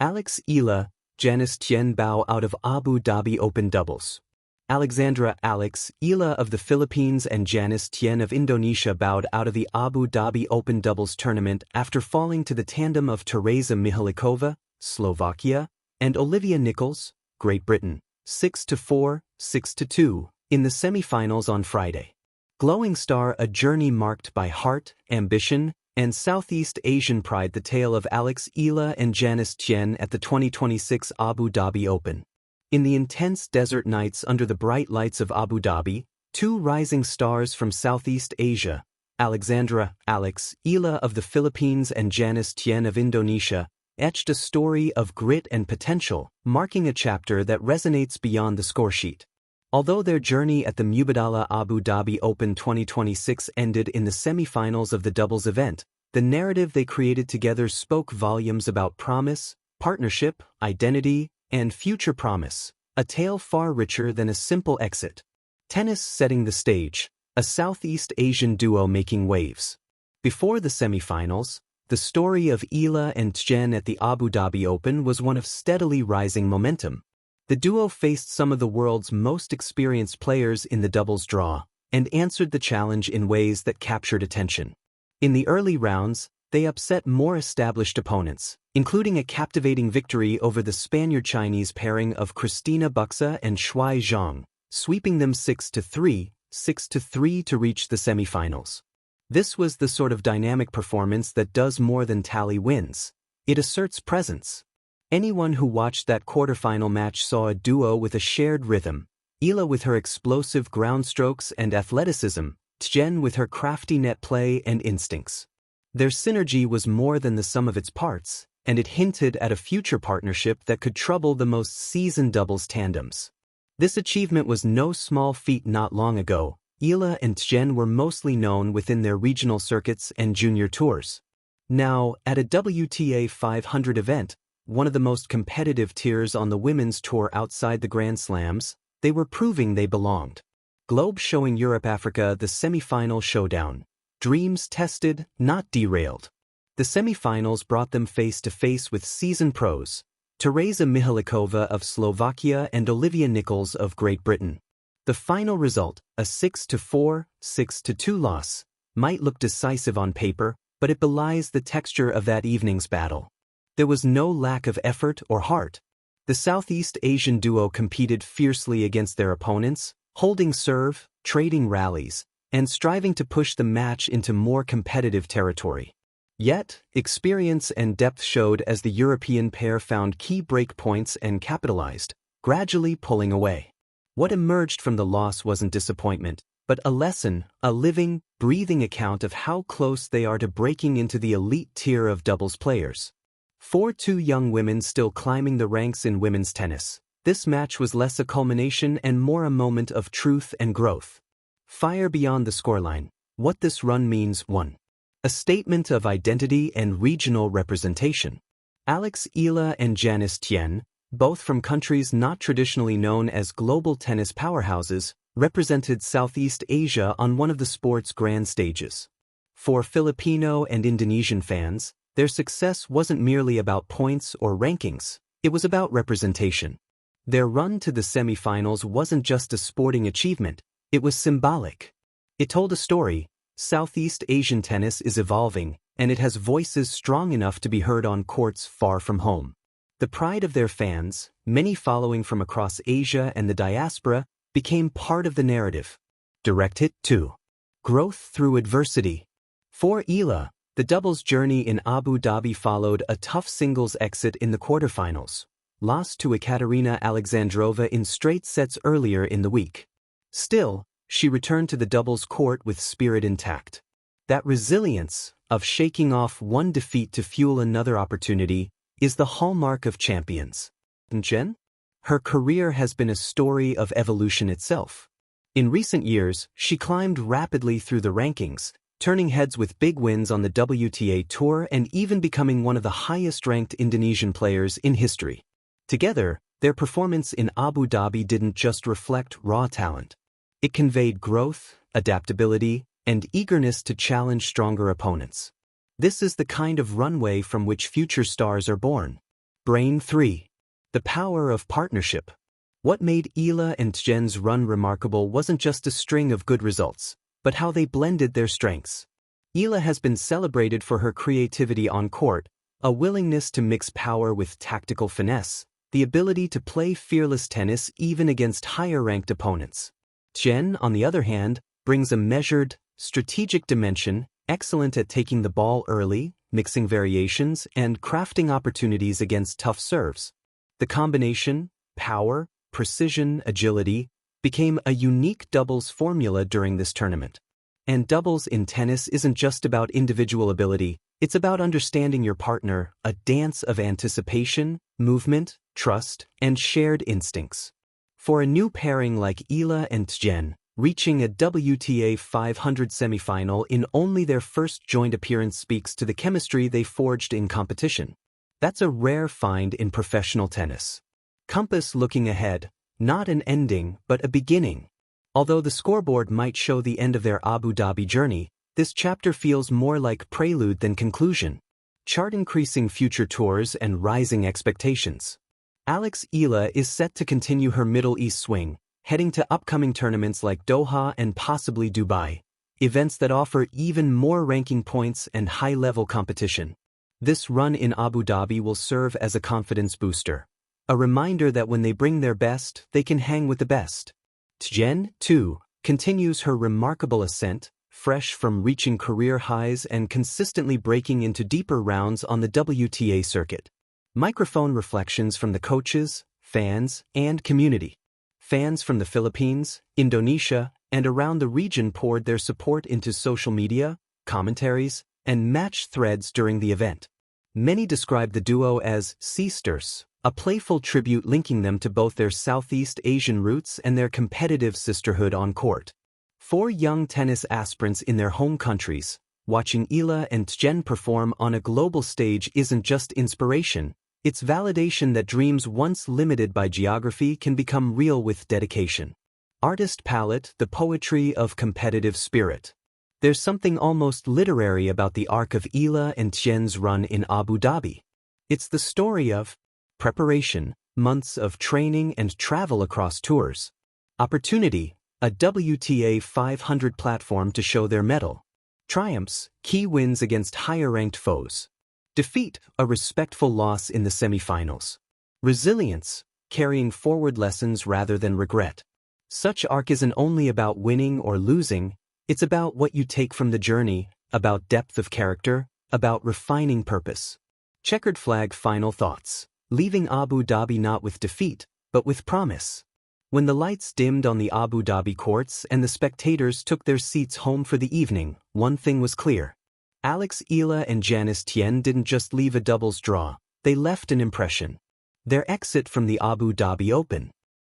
Eala Janice Tjen bow out of Abu Dhabi Open doubles. Eala of the Philippines and Janice Tjen of Indonesia bowed out of the Abu Dhabi Open doubles tournament after falling to the tandem of Tereza Mihalikova, Slovakia, and Olivia Nichols, Great Britain, 6-4, 6-2, in the semi-finals on Friday. Glowing Star, a journey marked by heart, ambition, and Southeast Asian pride. The tale of Eala and Janice Tjen at the 2026 Abu Dhabi Open. In the intense desert nights under the bright lights of Abu Dhabi, two rising stars from Southeast Asia, Eala of the Philippines and Janice Tjen of Indonesia, etched a story of grit and potential, marking a chapter that resonates beyond the scoresheet. Although their journey at the Mubadala Abu Dhabi Open 2026 ended in the semi-finals of the doubles event, the narrative they created together spoke volumes about promise, partnership, identity, and future promise, a tale far richer than a simple exit. Tennis setting the stage, a Southeast Asian duo making waves. Before the semi-finals, the story of Eala and Tjen at the Abu Dhabi Open was one of steadily rising momentum. The duo faced some of the world's most experienced players in the doubles draw, and answered the challenge in ways that captured attention. In the early rounds, they upset more established opponents, including a captivating victory over the Spaniard-Chinese pairing of Cristina Buxa and Shuai Zhang, sweeping them 6-3, 6-3 to reach the semifinals. This was the sort of dynamic performance that does more than tally wins. It asserts presence. Anyone who watched that quarterfinal match saw a duo with a shared rhythm, Eala with her explosive ground strokes and athleticism, Tjen with her crafty net play and instincts. Their synergy was more than the sum of its parts, and it hinted at a future partnership that could trouble the most seasoned doubles tandems. This achievement was no small feat. Not long ago, Eala and Tjen were mostly known within their regional circuits and junior tours. Now, at a WTA 500 event, one of the most competitive tiers on the women's tour outside the Grand Slams, they were proving they belonged. Globe showing Europe-Africa the semi-final showdown. Dreams tested, not derailed. The semi-finals brought them face-to-face with seasoned pros, Tereza Mihalikova of Slovakia and Olivia Nichols of Great Britain. The final result, a 6-4, 6-2 loss, might look decisive on paper, but it belies the texture of that evening's battle. There was no lack of effort or heart. The Southeast Asian duo competed fiercely against their opponents, holding serve, trading rallies, and striving to push the match into more competitive territory. Yet, experience and depth showed as the European pair found key break points and capitalized, gradually pulling away. What emerged from the loss wasn't disappointment, but a lesson, a living, breathing account of how close they are to breaking into the elite tier of doubles players. For two young women still climbing the ranks in women's tennis, this match was less a culmination and more a moment of truth and growth. Fire beyond the scoreline. What this run means: 1. A statement of identity and regional representation. Eala and Janice Tjen, both from countries not traditionally known as global tennis powerhouses, represented Southeast Asia on one of the sport's grand stages. For Filipino and Indonesian fans, their success wasn't merely about points or rankings, it was about representation. Their run to the semi-finals wasn't just a sporting achievement, it was symbolic. It told a story. Southeast Asian tennis is evolving, and it has voices strong enough to be heard on courts far from home. The pride of their fans, many following from across Asia and the diaspora, became part of the narrative. Direct hit 2. Growth through adversity. For Eala, the doubles journey in Abu Dhabi followed a tough singles exit in the quarterfinals, lost to Ekaterina Alexandrova in straight sets earlier in the week. Still, she returned to the doubles court with spirit intact. That resilience, of shaking off one defeat to fuel another opportunity, is the hallmark of champions. Tjen? Her career has been a story of evolution itself. In recent years, she climbed rapidly through the rankings, turning heads with big wins on the WTA Tour and even becoming one of the highest-ranked Indonesian players in history. Together, their performance in Abu Dhabi didn't just reflect raw talent. It conveyed growth, adaptability, and eagerness to challenge stronger opponents. This is the kind of runway from which future stars are born. Brain 3. The power of partnership. What made Eala and Tjen's run remarkable wasn't just a string of good results, but how they blended their strengths. Eala has been celebrated for her creativity on court, a willingness to mix power with tactical finesse, the ability to play fearless tennis even against higher-ranked opponents. Tjen, on the other hand, brings a measured, strategic dimension, excellent at taking the ball early, mixing variations, and crafting opportunities against tough serves. The combination, power, precision, agility, became a unique doubles formula during this tournament. And doubles in tennis isn't just about individual ability, it's about understanding your partner, a dance of anticipation, movement, trust, and shared instincts. For a new pairing like Eala and Tjen, reaching a WTA 500 semifinal in only their first joint appearance speaks to the chemistry they forged in competition. That's a rare find in professional tennis. Compass looking ahead, not an ending, but a beginning. Although the scoreboard might show the end of their Abu Dhabi journey, this chapter feels more like prelude than conclusion. Chart increasing future tours and rising expectations. Eala is set to continue her Middle East swing, heading to upcoming tournaments like Doha and possibly Dubai, events that offer even more ranking points and high-level competition. This run in Abu Dhabi will serve as a confidence booster, a reminder that when they bring their best, they can hang with the best. Tjen, too, continues her remarkable ascent, fresh from reaching career highs and consistently breaking into deeper rounds on the WTA circuit. Microphone reflections from the coaches, fans, and community. Fans from the Philippines, Indonesia, and around the region poured their support into social media, commentaries, and match threads during the event. Many described the duo as sisters, a playful tribute linking them to both their Southeast Asian roots and their competitive sisterhood on court. For young tennis aspirants in their home countries, watching Eala and Tjen perform on a global stage isn't just inspiration, it's validation that dreams once limited by geography can become real with dedication. Artist palette, the poetry of competitive spirit. There's something almost literary about the arc of Eala and Tjen's run in Abu Dhabi. It's the story of preparation, months of training and travel across tours. Opportunity, a WTA 500 platform to show their mettle. Triumphs, key wins against higher-ranked foes. Defeat, a respectful loss in the semifinals. Resilience, carrying forward lessons rather than regret. Such arc isn't only about winning or losing, it's about what you take from the journey, about depth of character, about refining purpose. Checkered flag final thoughts. Leaving Abu Dhabi not with defeat, but with promise. When the lights dimmed on the Abu Dhabi courts and the spectators took their seats home for the evening, one thing was clear. Eala and Janice Tjen didn't just leave a doubles draw, they left an impression. Their exit from the Abu Dhabi Open,